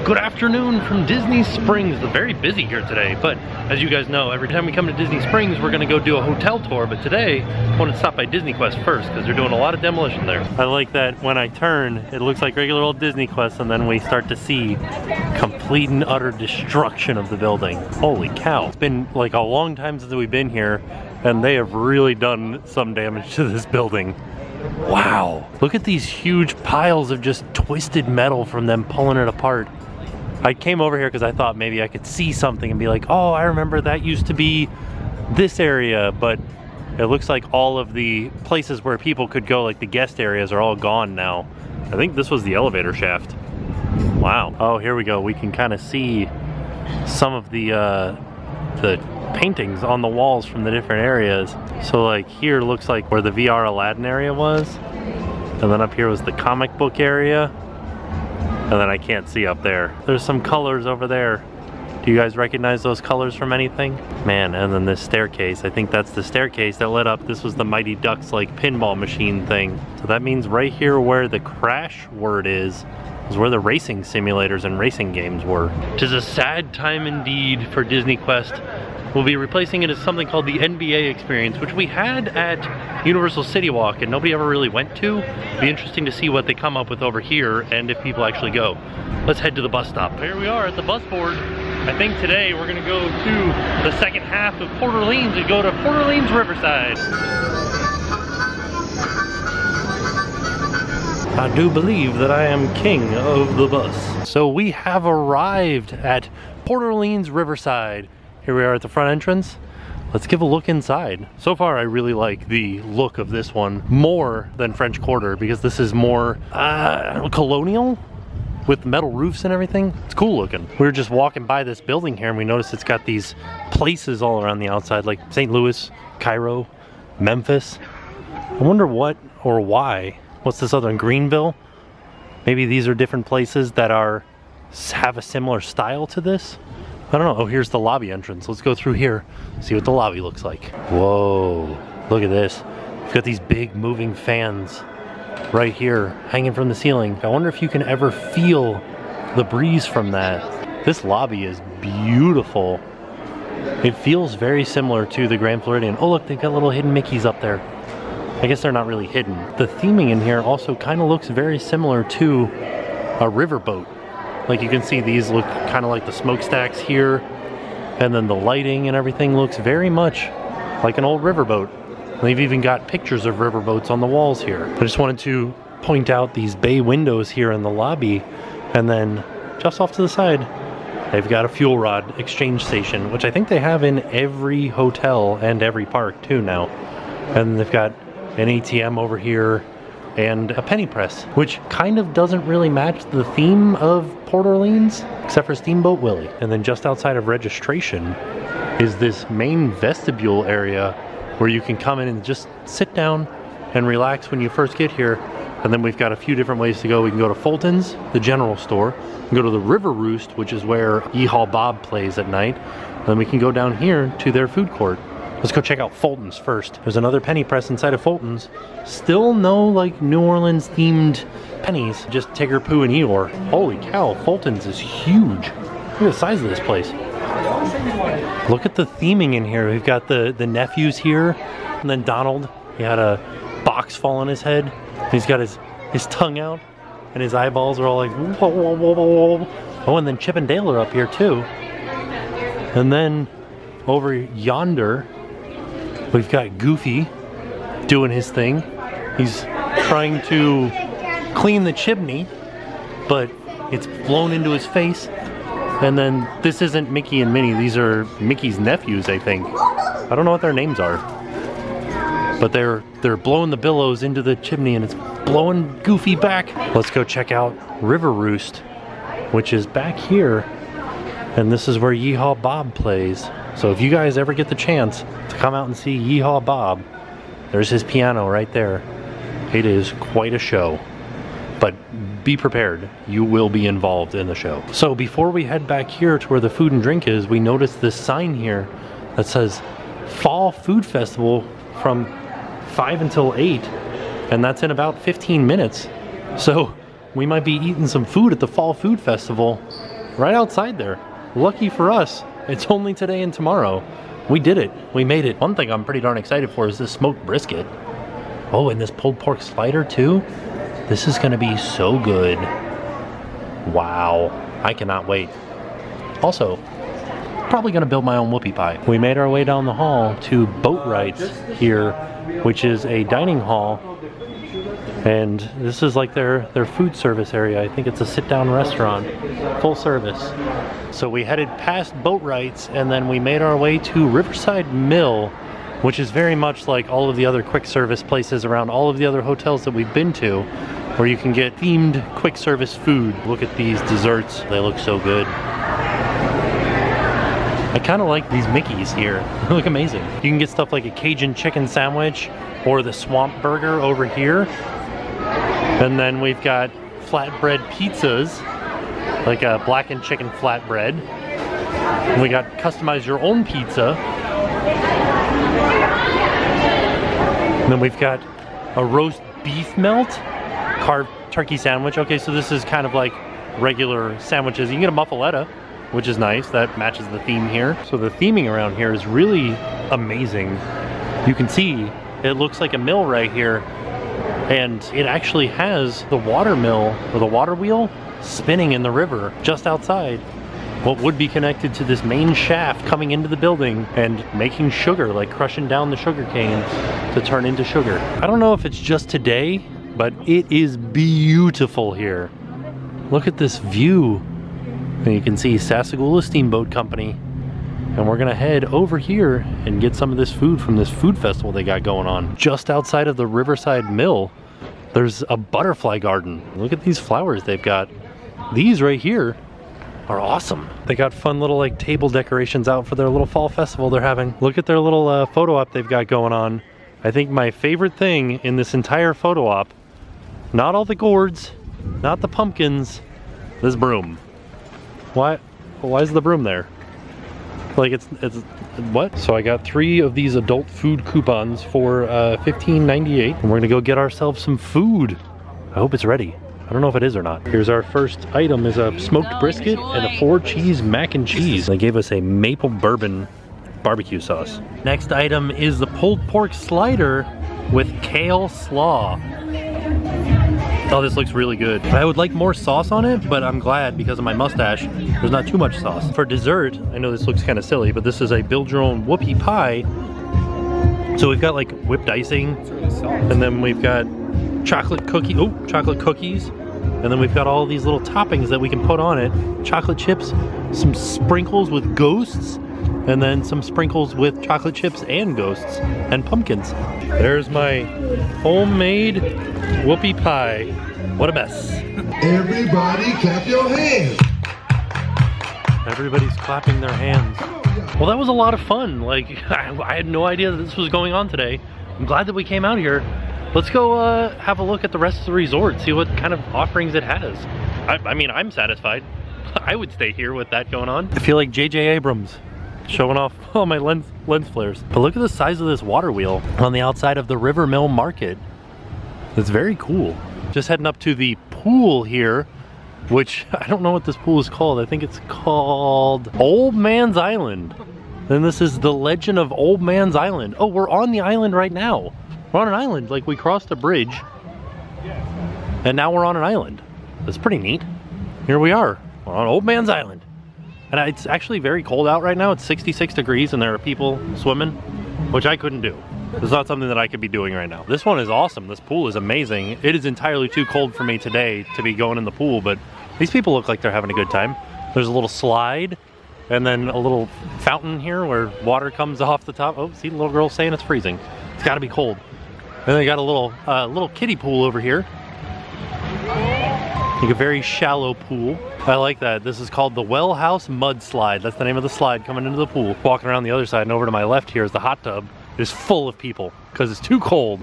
Good afternoon from Disney Springs. It's very busy here today, but as you guys know, every time we come to Disney Springs, we're gonna go do a hotel tour, but today, I want to stop by Disney Quest first, because they're doing a lot of demolition there. I like that when I turn, it looks like regular old Disney Quest, and then we start to see complete and utter destruction of the building. Holy cow. It's been like a long time since we've been here, and they have really done some damage to this building. Wow. Look at these huge piles of just twisted metal from them pulling it apart. I came over here because I thought maybe I could see something and be like, oh, I remember that used to be this area, but it looks like all of the places where people could go, like the guest areas, are all gone now. I think this was the elevator shaft. Wow. Oh, here we go. We can kind of see some of the paintings on the walls from the different areas. So like here looks like where the VR Aladdin area was, and then up here was the comic book area. And then I can't see up there. There's some colors over there. Do you guys recognize those colors from anything? Man, and then this staircase. I think that's the staircase that led up. This was the Mighty Ducks like pinball machine thing. So that means right here where the crash word is where the racing simulators and racing games were. 'Tis a sad time indeed for Disney Quest. We'll be replacing it as something called the NBA experience, which we had at Universal City Walk and nobody ever really went to. It'd be interesting to see what they come up with over here and if people actually go. Let's head to the bus stop. Here we are at the bus board. I think today we're gonna go to the second half of Port Orleans and go to Port Orleans Riverside. I do believe that I am king of the bus. So we have arrived at Port Orleans Riverside. Here we are at the front entrance. Let's give a look inside. So far, I really like the look of this one more than French Quarter because this is more colonial with metal roofs and everything. It's cool looking. We were just walking by this building here and we noticed it's got these places all around the outside like St. Louis, Cairo, Memphis. I wonder what or why. What's this other one? Greenville? Maybe these are different places that have a similar style to this. I don't know. Oh, here's the lobby entrance. Let's go through here, see what the lobby looks like. Whoa, look at this. We've got these big moving fans right here hanging from the ceiling. I wonder if you can ever feel the breeze from that. This lobby is beautiful. It feels very similar to the Grand Floridian. Oh look, they've got little hidden Mickeys up there. I guess they're not really hidden. The theming in here also kind of looks very similar to a riverboat. Like you can see these look kind of like the smokestacks here, and then the lighting and everything looks very much like an old riverboat. They've even got pictures of riverboats on the walls here. I just wanted to point out these bay windows here in the lobby, and then just off to the side, they've got a fuel rod exchange station, which I think they have in every hotel and every park too now. And they've got an ATM over here and a penny press, which kind of doesn't really match the theme of Port Orleans, except for Steamboat Willie. And then just outside of registration is this main vestibule area where you can come in and just sit down and relax when you first get here. And then we've got a few different ways to go. We can go to Fulton's, the general store. We can go to the River Roost, which is where Yeehaw Bob plays at night. And then we can go down here to their food court. Let's go check out Fulton's first. There's another penny press inside of Fulton's. Still no like New Orleans themed pennies, just Tigger, Pooh, and Eeyore. Holy cow, Fulton's is huge. Look at the size of this place. Look at the theming in here. We've got the nephews here, and then Donald. He had a box fall on his head. He's got his tongue out, and his eyeballs are all like whoa, whoa, whoa, whoa, whoa. Oh, and then Chip and Dale are up here too. And then over yonder, we've got Goofy doing his thing. He's trying to clean the chimney, but it's blown into his face. And then this isn't Mickey and Minnie. These are Mickey's nephews, I think. I don't know what their names are. But they're blowing the billows into the chimney and it's blowing Goofy back. Let's go check out River Roost, which is back here. And this is where Yeehaw Bob plays. So if you guys ever get the chance to come out and see Yeehaw Bob, there's his piano right there. It is quite a show. But be prepared, you will be involved in the show. So before we head back here to where the food and drink is, we noticed this sign here that says Fall Food Festival from 5 until 8, and that's in about 15 minutes. So we might be eating some food at the Fall Food Festival right outside there. Lucky for us, it's only today and tomorrow. We did it. We made it. One thing I'm pretty darn excited for is this smoked brisket. Oh, and this pulled pork slider too. This is gonna be so good. Wow, I cannot wait. Also, probably gonna build my own whoopie pie. We made our way down the hall to Boatwright's here, which is a dining hall. And this is like their food service area. I think it's a sit-down restaurant, full service. So we headed past Boatwright's and then we made our way to Riverside Mill, which is very much like all of the other quick service places around all of the other hotels that we've been to, where you can get themed quick service food. Look at these desserts. They look so good. I kind of like these Mickeys here. They look amazing. You can get stuff like a Cajun chicken sandwich or the swamp burger over here. And then we've got flatbread pizzas, like a blackened chicken flatbread. And we got customize your own pizza. And then we've got a roast beef melt, carved turkey sandwich. Okay, so this is kind of like regular sandwiches. You can get a muffaletta, which is nice. That matches the theme here. So the theming around here is really amazing. You can see it looks like a mill right here. And it actually has the water mill, or the water wheel, spinning in the river just outside what would be connected to this main shaft coming into the building and making sugar, like crushing down the sugar cane to turn into sugar. I don't know if it's just today, but it is beautiful here. Look at this view. And you can see Sassagoula Steamboat Company. And we're gonna head over here and get some of this food from this food festival they got going on. Just outside of the Riverside Mill, there's a butterfly garden. Look at these flowers they've got. These right here are awesome. They got fun little like table decorations out for their little fall festival they're having. Look at their little photo op they've got going on. I think my favorite thing in this entire photo op, not all the gourds, not the pumpkins, this broom. Why is the broom there? Like it's what? So I got 3 of these adult food coupons for $15.98, and we're gonna go get ourselves some food. I hope it's ready. I don't know if it is or not. Here's our first item, is a smoked brisket and a 4-cheese mac and cheese. They gave us a maple bourbon barbecue sauce. Next item is the pulled pork slider with kale slaw. Oh, this looks really good. I would like more sauce on it, but I'm glad because of my mustache, there's not too much sauce. For dessert, I know this looks kind of silly, but this is a build your own whoopie pie. So we've got like whipped icing, and then we've got chocolate cookies, and then we've got all these little toppings that we can put on it. Chocolate chips, some sprinkles with ghosts, and then some sprinkles with chocolate chips and ghosts, and pumpkins. There's my homemade whoopie pie. What a mess. Everybody clap your hands. Everybody's clapping their hands. Well, that was a lot of fun. Like, I had no idea that this was going on today. I'm glad that we came out here. Let's go have a look at the rest of the resort, see what kind of offerings it has. I mean, I'm satisfied. I would stay here with that going on. I feel like J.J. Abrams showing off all my lens flares. But look at the size of this water wheel on the outside of the River Mill Market. It's very cool. Just heading up to the pool here, which I don't know what this pool is called. I think it's called Old Man's Island. And this is the legend of Old Man's Island. Oh, we're on the island right now. We're on an island, like we crossed a bridge and now we're on an island. That's pretty neat. Here we are, we're on Old Man's Island. And it's actually very cold out right now. It's 66 degrees and there are people swimming, which I couldn't do. It's not something that I could be doing right now. This one is awesome. This pool is amazing. It is entirely too cold for me today to be going in the pool, but these people look like they're having a good time. There's a little slide and then a little fountain here where water comes off the top. Oh, see the little girl saying it's freezing. It's gotta be cold. And they got a little kiddie pool over here. Like a very shallow pool. I like that. This is called the Well House Mud Slide. That's the name of the slide coming into the pool. Walking around the other side and over to my left here is the hot tub. It is full of people because it's too cold.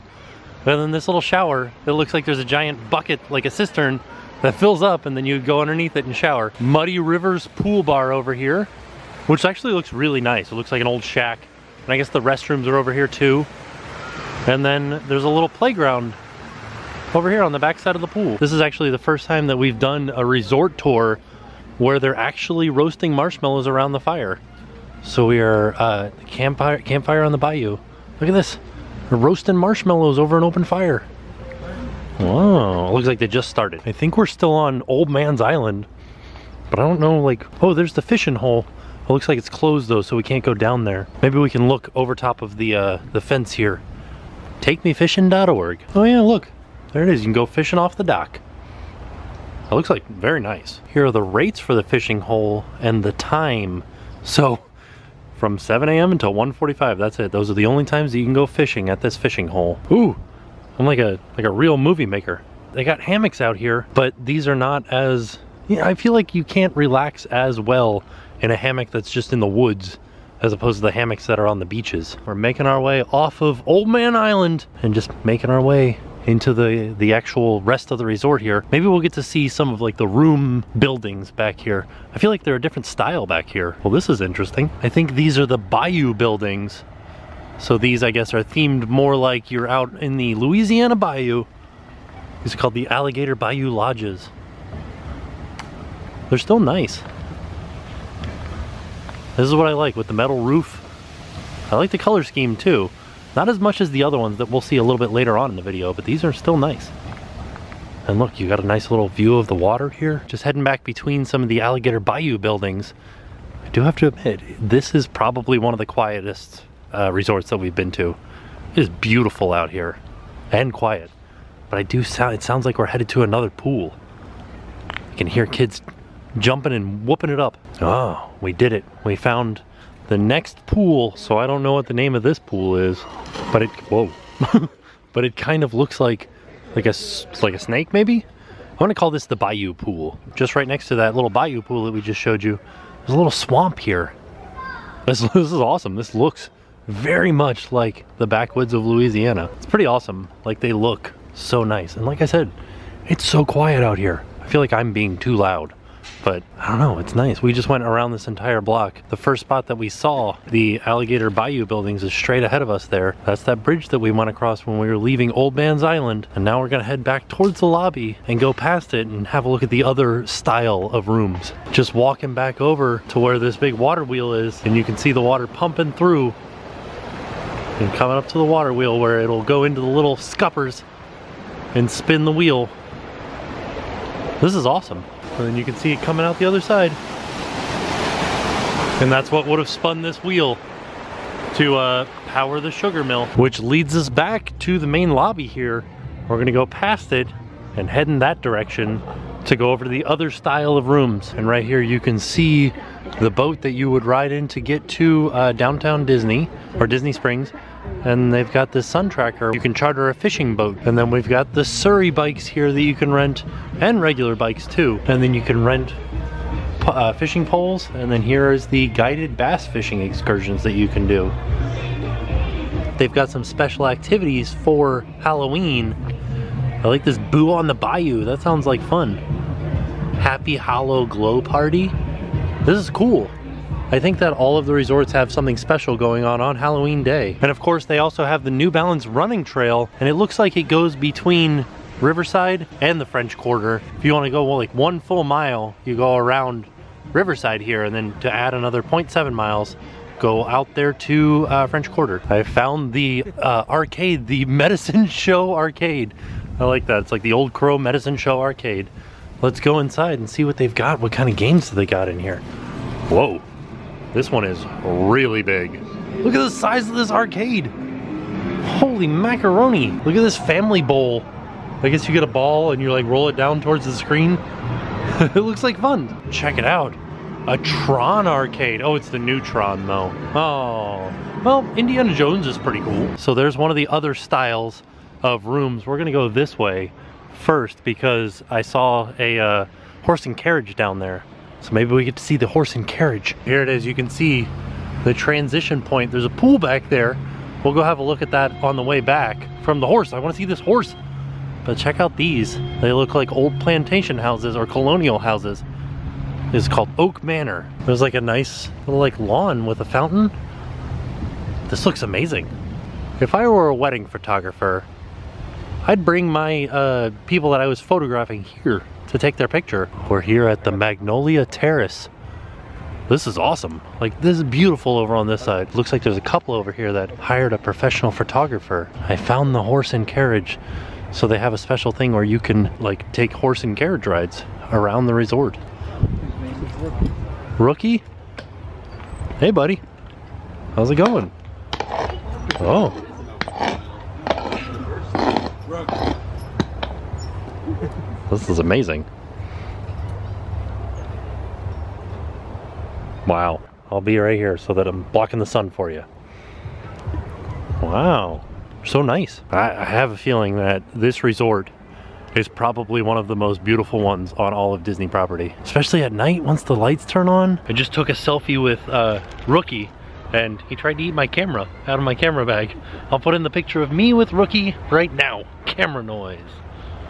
And then this little shower, it looks like there's a giant bucket, like a cistern, that fills up and then you go underneath it and shower. Muddy Rivers Pool Bar over here, which actually looks really nice. It looks like an old shack. And I guess the restrooms are over here too. And then there's a little playground over here on the back side of the pool. This is actually the first time that we've done a resort tour where they're actually roasting marshmallows around the fire. So we are campfire on the bayou. Look at this. They're roasting marshmallows over an open fire. Wow, looks like they just started. I think we're still on Old Man's Island, but I don't know, like, oh, there's the fishing hole. It looks like it's closed though, so we can't go down there. Maybe we can look over top of the fence here. TakeMeFishing.org. Oh yeah, look, there it is. You can go fishing off the dock. It looks like very nice. Here are the rates for the fishing hole and the time. So from 7 a.m. until 1:45, that's it. Those are the only times that you can go fishing at this fishing hole. Ooh, I'm like a real movie maker. They got hammocks out here, but these are not as, yeah, I feel like you can't relax as well in a hammock that's just in the woods as opposed to the hammocks that are on the beaches. We're making our way off of Old Man Island and just making our way into the actual rest of the resort here. Maybe we'll get to see some of like the room buildings back here. I feel like they're a different style back here. Well, this is interesting. I think these are the bayou buildings. So these, I guess, are themed more like you're out in the Louisiana bayou. These are called the Alligator Bayou Lodges. They're still nice. This is what I like with the metal roof. I like the color scheme too. Not as much as the other ones that we'll see a little bit later on in the video, but these are still nice. And look, you got a nice little view of the water here. Just heading back between some of the Alligator Bayou buildings. I do have to admit, this is probably one of the quietest resorts that we've been to. It is beautiful out here and quiet, but it sounds like we're headed to another pool. You can hear kids jumping and whooping it up. Oh, we did it. We found the next pool. So I don't know what the name of this pool is, but it, whoa, but it kind of looks like a snake maybe. I want to call this the Bayou Pool. Just right next to that little Bayou Pool that we just showed you, there's a little swamp here. This is awesome. This looks very much like the backwoods of Louisiana. It's pretty awesome. Like, they look so nice. And like I said, it's so quiet out here. I feel like I'm being too loud, but I don't know, it's nice. We just went around this entire block. The first spot that we saw, the Alligator Bayou buildings, is straight ahead of us there. That's that bridge that we went across when we were leaving Old Man's Island. And now we're gonna head back towards the lobby and go past it and have a look at the other style of rooms. Just walking back over to where this big water wheel is, and you can see the water pumping through and coming up to the water wheel where it'll go into the little scuppers and spin the wheel. This is awesome. And then you can see it coming out the other side. And that's what would have spun this wheel to power the sugar mill. Which leads us back to the main lobby here. We're gonna go past it and head in that direction to go over to the other style of rooms. And right here you can see the boat that you would ride in to get to downtown Disney, or Disney Springs. And they've got this sun tracker. You can charter a fishing boat. And then we've got the Surrey bikes here that you can rent, and regular bikes too. And then you can rent fishing poles. And then here is the guided bass fishing excursions that you can do. They've got some special activities for Halloween. I like this Boo on the Bayou. That sounds like fun. Happy Hollow Glow Party. This is cool. I think that all of the resorts have something special going on Halloween Day. And of course they also have the New Balance running trail, and it looks like it goes between Riverside and the French Quarter. If you want to go like 1 full mile, you go around Riverside here, and then to add another 0.7 miles, go out there to French Quarter. I found the arcade, the Medicine Show Arcade. I like that. It's like the Old Crow Medicine Show Arcade. Let's go inside and see what they've got. What kind of games do they got in here? Whoa. This one is really big. Look at the size of this arcade. Holy macaroni. Look at this family bowl. I guess you get a ball and you like roll it down towards the screen. It looks like fun. Check it out. A Tron arcade. Oh, it's the new Tron though. Oh, well, Indiana Jones is pretty cool. So there's one of the other styles of rooms. We're gonna go this way first because I saw a horse and carriage down there. So maybe we get to see the horse and carriage. Here it is, you can see the transition point. There's a pool back there. We'll go have a look at that on the way back from the horse. I want to see this horse. But check out these. They look like old plantation houses or colonial houses. This is called Oak Manor. There's like a nice little like lawn with a fountain. This looks amazing. If I were a wedding photographer, I'd bring my people that I was photographing here to take their picture. We're here at the Magnolia Terrace. This is awesome. Like, this is beautiful over on this side. Looks like there's a couple over here that hired a professional photographer. I found the horse and carriage. So they have a special thing where you can like take horse and carriage rides around the resort. Rookie? Hey buddy. How's it going? Oh. This is amazing. Wow. I'll be right here so that I'm blocking the sun for you. Wow. So nice. I have a feeling that this resort is probably one of the most beautiful ones on all of Disney property. Especially at night once the lights turn on. I just took a selfie with Rookie and he tried to eat my camera out of my camera bag. I'll put in the picture of me with Rookie right now. Camera noise.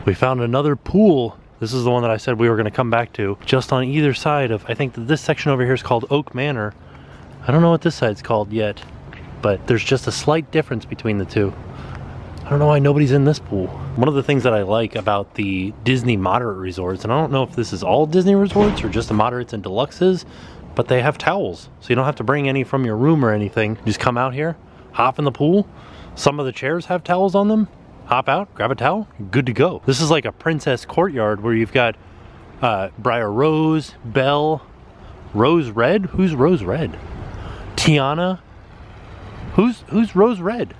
We found another pool. This is the one that I said we were gonna come back to. Just on either side of, I think that this section over here is called Oak Manor. I don't know what this side's called yet, but there's just a slight difference between the two. I don't know why nobody's in this pool. One of the things that I like about the Disney moderate resorts, and I don't know if this is all Disney resorts or just the moderates and deluxes, but they have towels. So you don't have to bring any from your room or anything. You just come out here, hop in the pool. Some of the chairs have towels on them. Hop out, grab a towel, good to go. This is like a princess courtyard where you've got Briar Rose, Belle, Rose Red. Who's Rose Red? Tiana. Who's Rose Red?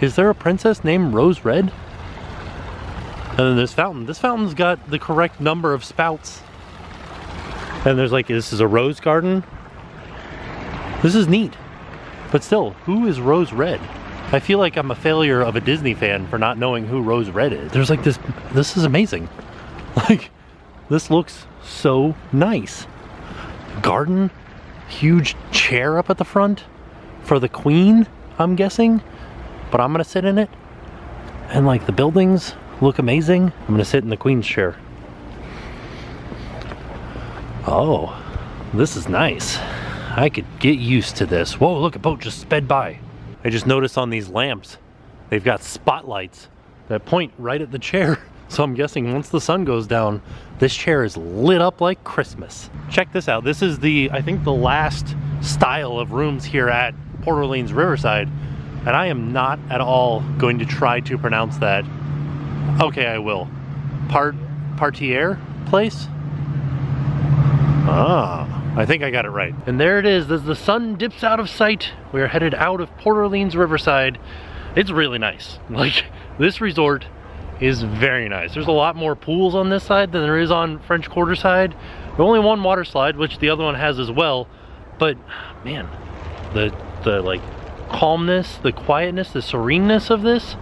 Is there a princess named Rose Red? And then this fountain. This fountain's got the correct number of spouts. And there's like, this is a rose garden. This is neat. But still, who is Rose Red? I feel like I'm a failure of a Disney fan for not knowing who Rose Red is. There's like this is amazing. Like, this looks so nice. Garden, huge chair up at the front for the queen, I'm guessing. But I'm gonna sit in it. And like the buildings look amazing. I'm gonna sit in the queen's chair. Oh, this is nice. I could get used to this. Whoa, look, a boat just sped by. I just noticed on these lamps, they've got spotlights that point right at the chair. So I'm guessing once the sun goes down, this chair is lit up like Christmas. Check this out. This is I think the last style of rooms here at Port Orleans Riverside. And I am not at all going to try to pronounce that. Okay, I will. Partier place? Ah. I think I got it right. And there it is, as the sun dips out of sight, we are headed out of Port Orleans Riverside. It's really nice. Like, this resort is very nice. There's a lot more pools on this side than there is on French Quarter side. There's only one water slide, which the other one has as well. But man, the like calmness, the quietness, the sereneness of this,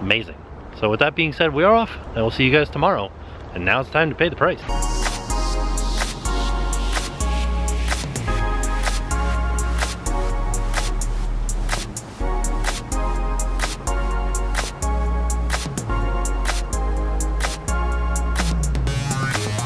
amazing. So with that being said, we are off, and we'll see you guys tomorrow. And now it's time to pay the price.